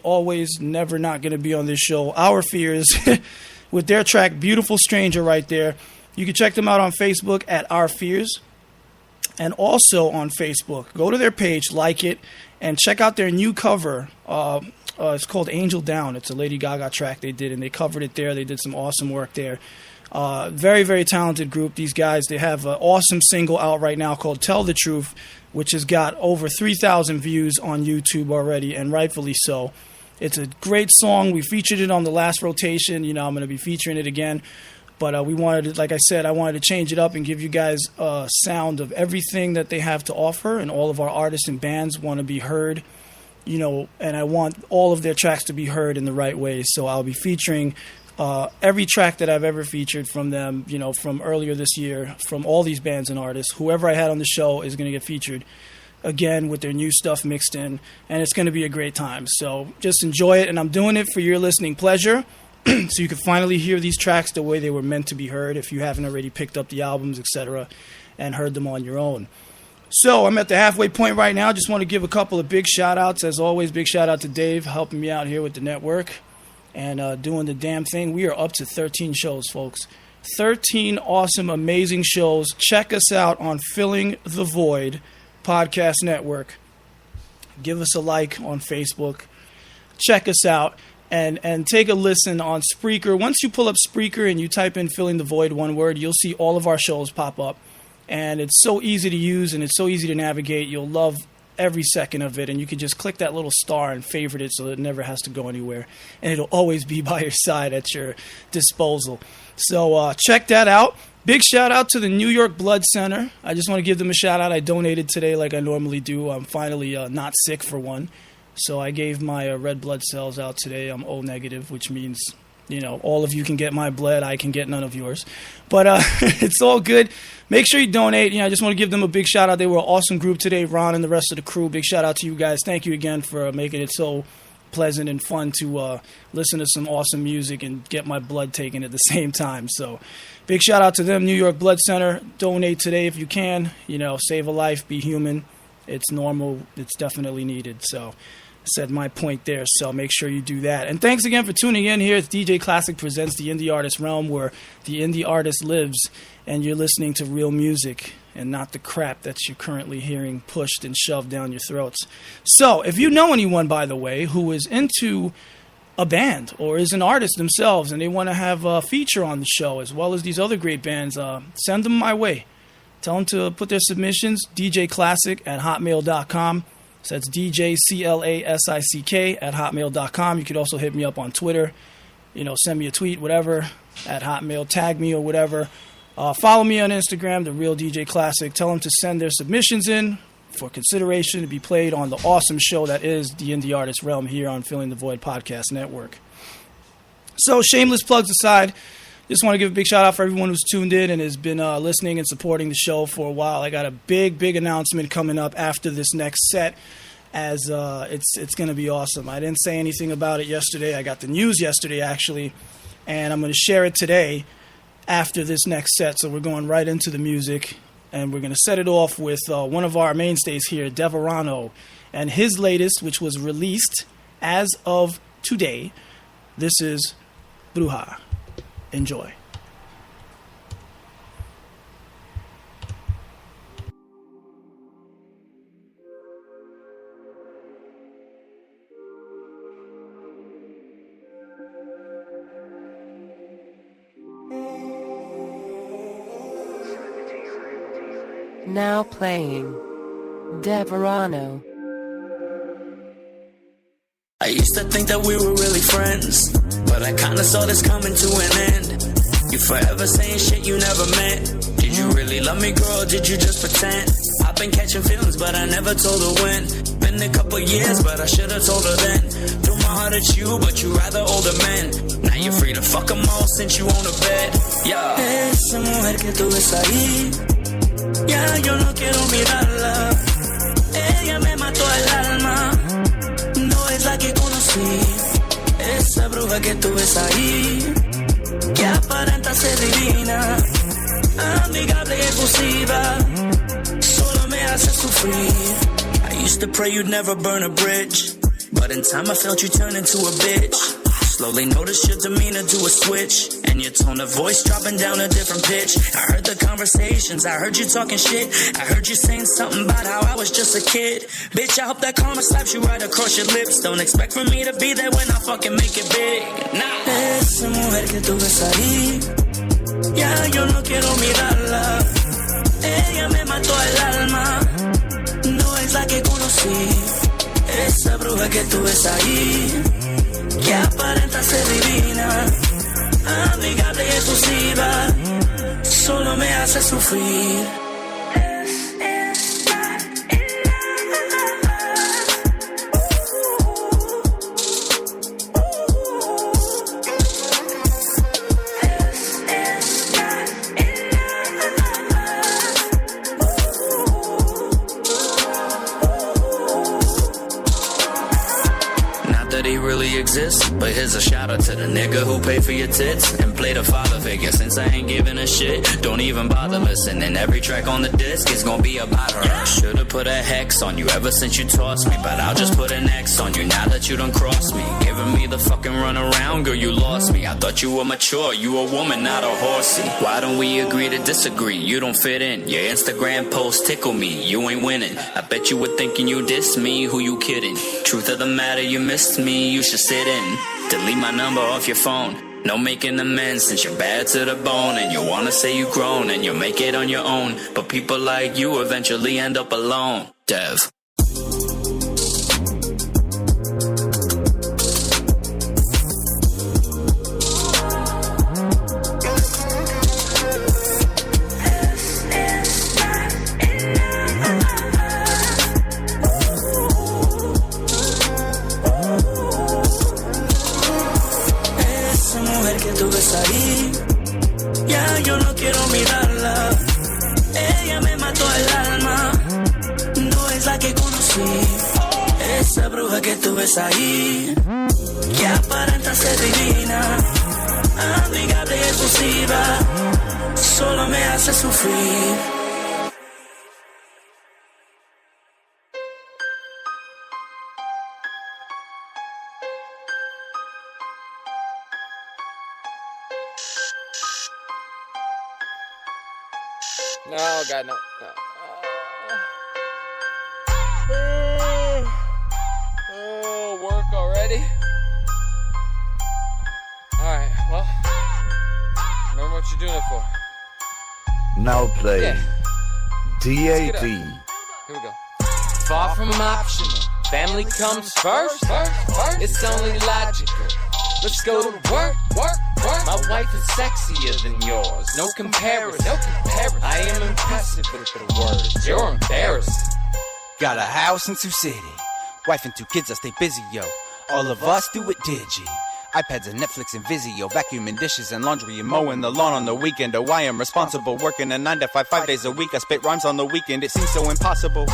always, never not going to be on this show, Our Fears, with their track Beautiful Stranger right there. You can check them out on Facebook at Our Fears. And also on Facebook, go to their page, like it, and check out their new cover. It's called Angel Down. It's a Lady Gaga track they did, and they covered it there. They did some awesome work there. Very, very talented group, these guys. They have an awesome single out right now called Tell the Truth, which has got over 3,000 views on YouTube already, and rightfully so. It's a great song. We featured it on the last rotation. You know, I'm going to be featuring it again. But we wanted to, like I said, I wanted to change it up and give you guys a sound of everything that they have to offer, and all of our artists and bands want to be heard, you know, and I want all of their tracks to be heard in the right way. So I'll be featuring every track that I've ever featured from them, you know, from earlier this year, from all these bands and artists. Whoever I had on the show is going to get featured again with their new stuff mixed in, and it's going to be a great time. So just enjoy it, and I'm doing it for your listening pleasure. So you can finally hear these tracks the way they were meant to be heard if you haven't already picked up the albums, etc., and heard them on your own. So I'm at the halfway point right now. Just want to give a couple of big shout-outs. As always, big shout-out to Dave helping me out here with the network and doing the damn thing. We are up to 13 shows, folks. 13 awesome, amazing shows. Check us out on Filling the Void Podcast Network. Give us a like on Facebook. Check us out. And take a listen on Spreaker. Once you pull up Spreaker and you type in Filling the Void, one word, you'll see all of our shows pop up. And it's so easy to use and it's so easy to navigate. You'll love every second of it. And you can just click that little star and favorite it so it never has to go anywhere. And it'll always be by your side at your disposal. So check that out. Big shout out to the New York Blood Center. I just want to give them a shout out. I donated today like I normally do. I'm finally not sick for one. So I gave my red blood cells out today. I'm O negative, which means, you know, all of you can get my blood. I can get none of yours. But it's all good. Make sure you donate. You know, I just want to give them a big shout out. They were an awesome group today, Ron and the rest of the crew. Big shout out to you guys. Thank you again for making it so pleasant and fun to listen to some awesome music and get my blood taken at the same time. So big shout out to them, New York Blood Center. Donate today if you can. You know, save a life, be human. It's normal. It's definitely needed. So I said my point there, so make sure you do that. And thanks again for tuning in here. It's DJ ClaSICK presents the Indie Artist Realm, where the indie artist lives, and you're listening to real music and not the crap that you're currently hearing pushed and shoved down your throats. So if you know anyone, by the way, who is into a band or is an artist themselves and they want to have a feature on the show as well as these other great bands, send them my way. Tell them to put their submissions, djclassick@hotmail.com. So that's DJCLASICK@hotmail.com. You could also hit me up on Twitter. You know, send me a tweet, whatever, at Hotmail. Tag me or whatever. Follow me on Instagram, The Real DJ ClaSICK. Tell them to send their submissions in for consideration to be played on the awesome show that is the Indie Artist Realm here on Filling the Void Podcast Network. So, shameless plugs aside, just want to give a big shout out for everyone who's tuned in and has been listening and supporting the show for a while. I got a big announcement coming up after this next set, as it's going to be awesome. I didn't say anything about it yesterday. I got the news yesterday, actually, and I'm going to share it today after this next set. So we're going right into the music, and we're going to set it off with one of our mainstays here, Deverano, and his latest, which was released as of today. This is Bruja. Enjoy. Now playing Deverano. I used to think that we were really friends, but I kinda saw this coming to an end. You forever saying shit you never meant. Did you really love me, girl, did you just pretend? I've been catching feelings, but I never told her when. Been a couple years, but I should've told her then. Threw my heart at you, but you rather older men. Now you're free to fuck them all since you own a bed. Yeah. Esa mujer que tú ves ahí, ya yo no quiero mirarla. Ella me mató el alma. No es la que conocí. Esa bruja que tú ves ahí, que aparenta ser divina, amigable y efusiva, solo me hace sufrir. I used to pray you'd never burn a bridge. But in time I felt you turn into a bitch. Slowly noticed your demeanor do a switch, and your tone of voice dropping down a different pitch. I heard the conversations, I heard you talking shit. I heard you saying something about how I was just a kid. Bitch, I hope that karma slaps you right across your lips. Don't expect for me to be there when I fucking make it big. Nah. Esa mujer que tú ves ahí, ya yo no quiero mirarla. Ella me mató el alma, no es la que conocí. Esa bruja que tú ves ahí, que aparenta ser divina, amigable y exclusiva, solo me hace sufrir. Exists, but here's a shout out to the nigga who paid for your tits and played a father figure. Since I ain't giving a shit, don't even bother listening. Every track on the disc is gonna be about her. Should've put a hex on you ever since you tossed me, but I'll just put an X on you now that you done crossed me. Giving me the fucking run around, girl, you lost me. I thought you were mature, you a woman, not a horsey. Why don't we agree to disagree? You don't fit in. Your Instagram posts tickle me, you ain't winning. I bet you were thinking you dissed me, who you kidding? Truth of the matter, you missed me, you should sit in. Delete my number off your phone. No making amends since you're bad to the bone. And you wanna say you grown and you'll make it on your own. But people like you eventually end up alone. Dev. Ahí, ya yo no quiero mirarla. Ella me mató el alma, no es la que conocí. Esa bruja que tú ves ahí, que aparenta ser divina, amigable y exclusiva, solo me hace sufrir. No, God, no. Oh, work already? Alright, well, remember what you're doing it for. Now play DAD. Here we go. Far from optional. Family comes first. It's only logical. Let's go to work. My wife is sexier than yours. No comparison. I am impressive with the words. You're embarrassing. Got a house in Sioux City. Wife and 2 kids, I stay busy, yo. All of us do it digi. iPads and Netflix and Vizio. Vacuuming dishes and laundry and mowing the lawn on the weekend. Oh, I am responsible. Working a 9 to 5, 5 days a week. I spit rhymes on the weekend. It seems so impossible.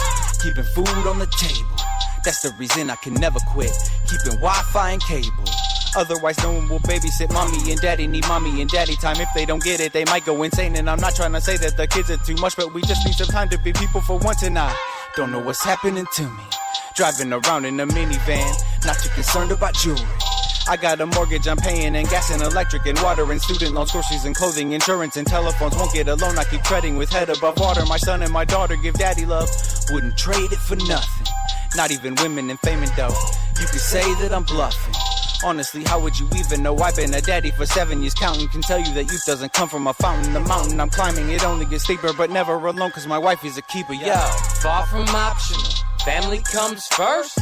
Keeping food on the table. That's the reason I can never quit. Keeping Wi-Fi and cable. Otherwise, no one will babysit. Mommy and daddy need mommy and daddy time. If they don't get it, they might go insane. And I'm not trying to say that the kids are too much, but we just need some time to be people for once. And I don't know what's happening to me. Driving around in a minivan, not too concerned about jewelry. I got a mortgage I'm paying, and gas and electric and water and student loans, groceries and clothing, insurance and telephones. Won't get a loan, I keep treading with head above water. My son and my daughter give daddy love. Wouldn't trade it for nothing. Not even women and fame and dough. You could say that I'm bluffing. Honestly, how would you even know? I've been a daddy for 7 years counting. Can tell you that youth doesn't come from a fountain. The mountain I'm climbing, it only gets steeper, but never alone, cause my wife is a keeper. Yo, far from optional. Family comes first.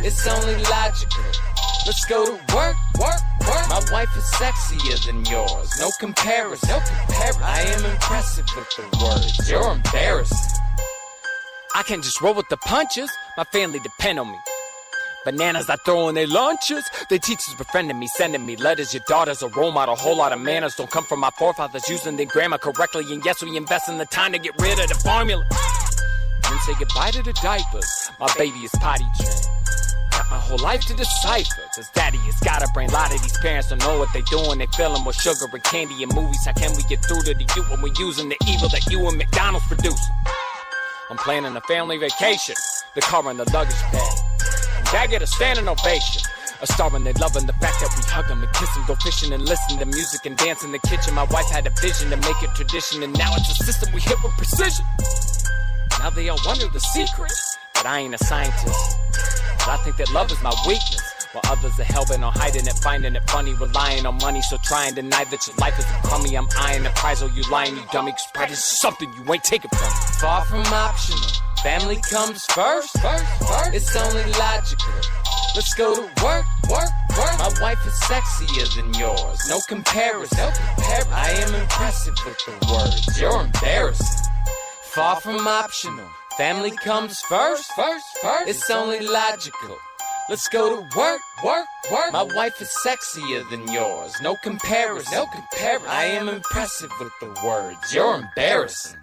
It's only logical. Let's go to work. My wife is sexier than yours. No comparison. I am impressive with the words. You're embarrassing. I can't just roll with the punches. My family depend on me. Bananas I throw in their lunches. Their teachers befriending me, sending me letters. Your daughter's a role model, whole lot of manners don't come from my forefathers using their grammar correctly. And yes, we invest in the time to get rid of the formula. And say goodbye to the diapers. My baby is potty trained. Got my whole life to decipher. Cause daddy has got a brain. A lot of these parents don't know what they doing. They filling with sugar and candy and movies. How can we get through to the youth when we're using the evil that you and McDonald's producing? I'm planning a family vacation. The car and the luggage bag. I get a standing ovation. A star when they loving the fact that we hug 'em and kiss 'em, go fishing and listen to music and dance in the kitchen. My wife had a vision to make it tradition, and now it's a system we hit with precision. Now they all wonder the secret, but I ain't a scientist. But I think that love is my weakness, while others are hell-bent on hiding it, finding it funny, relying on money. So try and deny that your life isn't crummy. I'm eyeing the prize, oh you lying, you dummy, 'cause pride is something you ain't taking from me. Far from optional, family comes first. It's only logical. Let's go to work. My wife is sexier than yours, no comparison. I am impressive with the words, you're embarrassing. Far from optional, family comes first. It's only logical. Let's go to work. My wife is sexier than yours, no comparison. I am impressive with the words, you're embarrassing.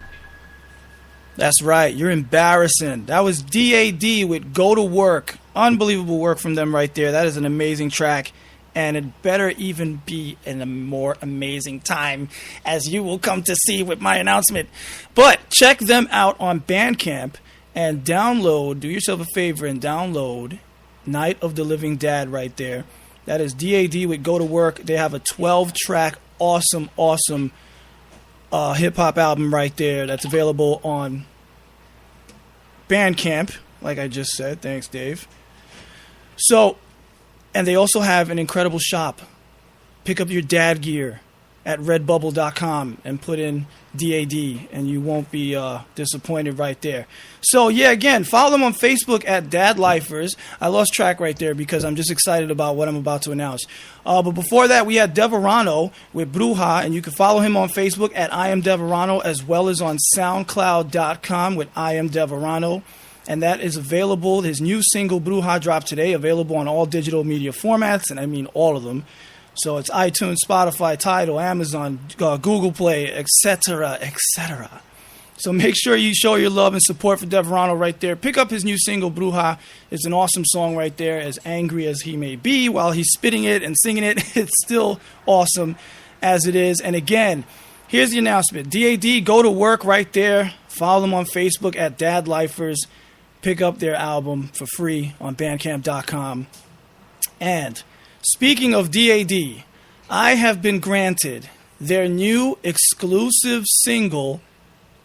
That's right. You're embarrassing. That was DAD with Go to Work. Unbelievable work from them right there. That is an amazing track. And it better even be in a more amazing time, as you will come to see with my announcement. But check them out on Bandcamp and download, do yourself a favor and download Night of the Living Dad right there. That is DAD with Go to Work. They have a 12-track awesome hip-hop album right there that's available on Bandcamp, like I just said. Thanks, Dave. So, and they also have an incredible shop. Pick up your dad gear at redbubble.com and put in DAD, and you won't be disappointed right there. So, yeah, again, follow them on Facebook at DadLifers. I lost track right there because I'm just excited about what I'm about to announce. But before that, we had Deverano with Bruja, and you can follow him on Facebook at I Am Deverano, as well as on SoundCloud.com with I Am Deverano. And that is available. His new single, Bruja, dropped today, available on all digital media formats, and I mean all of them. So it's iTunes, Spotify, Tidal, Amazon, Google Play, etc., etc. So make sure you show your love and support for Deverano right there. Pick up his new single, Bruja. It's an awesome song right there. As angry as he may be while he's spitting it and singing it, it's still awesome as it is. And again, here's the announcement. DAD, Go to Work right there. Follow them on Facebook at DadLifers. Pick up their album for free on Bandcamp.com. And speaking of DAD, I have been granted their new exclusive single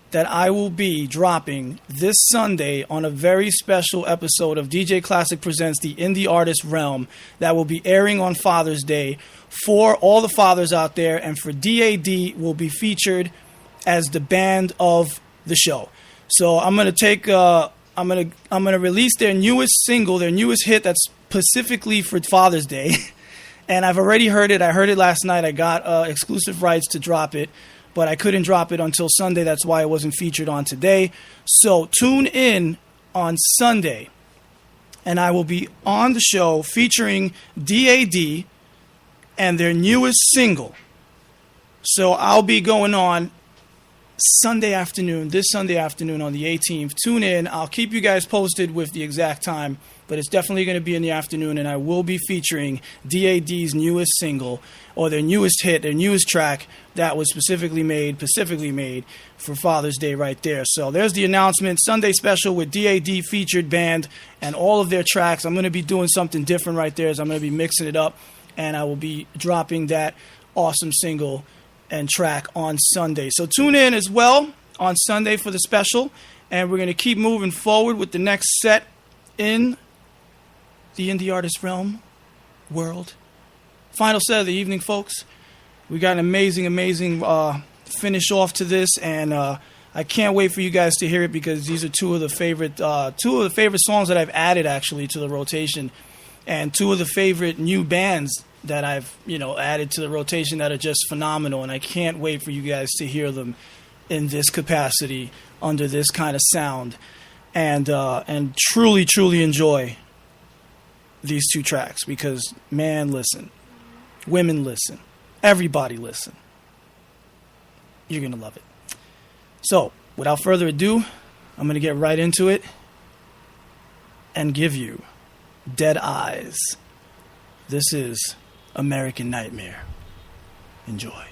that I will be dropping this Sunday on a very special episode of DJ ClaSICK Presents the Indie Artist Realm that will be airing on Father's Day for all the fathers out there, and for DAD will be featured as the band of the show. So I'm going to take I'm gonna release their newest single, their newest hit that's specifically for Father's Day. And I've already heard it. I heard it last night. I got exclusive rights to drop it, but I couldn't drop it until Sunday. That's why it wasn't featured on today. So tune in on Sunday, and I will be on the show featuring DAD and their newest single. So I'll be going on Sunday afternoon, this Sunday afternoon on the 18th. Tune in. I'll keep you guys posted with the exact time, but it's definitely going to be in the afternoon, and I will be featuring DAD's newest single, or their newest hit, their newest track that was specifically made for Father's Day right there. So there's the announcement. Sunday special with DAD featured band and all of their tracks. I'm going to be doing something different right there, so I'm going to be mixing it up, and I will be dropping that awesome single and track on Sunday. So tune in as well on Sunday for the special, and we're going to keep moving forward with the next set in the Indie Artist Realm world. Final set of the evening, folks. We got an amazing finish off to this, and I can't wait for you guys to hear it, because these are two of the favorite songs that I've added actually to the rotation, and two of the favorite new bands that I've added to the rotation that are just phenomenal, and I can't wait for you guys to hear them in this capacity under this kind of sound, and truly enjoy these two tracks, because man, listen, women listen, everybody listen, you're gonna love it. So without further ado, I'm gonna get right into it and give you Dead Eyes. This is American Nightmare. Enjoy.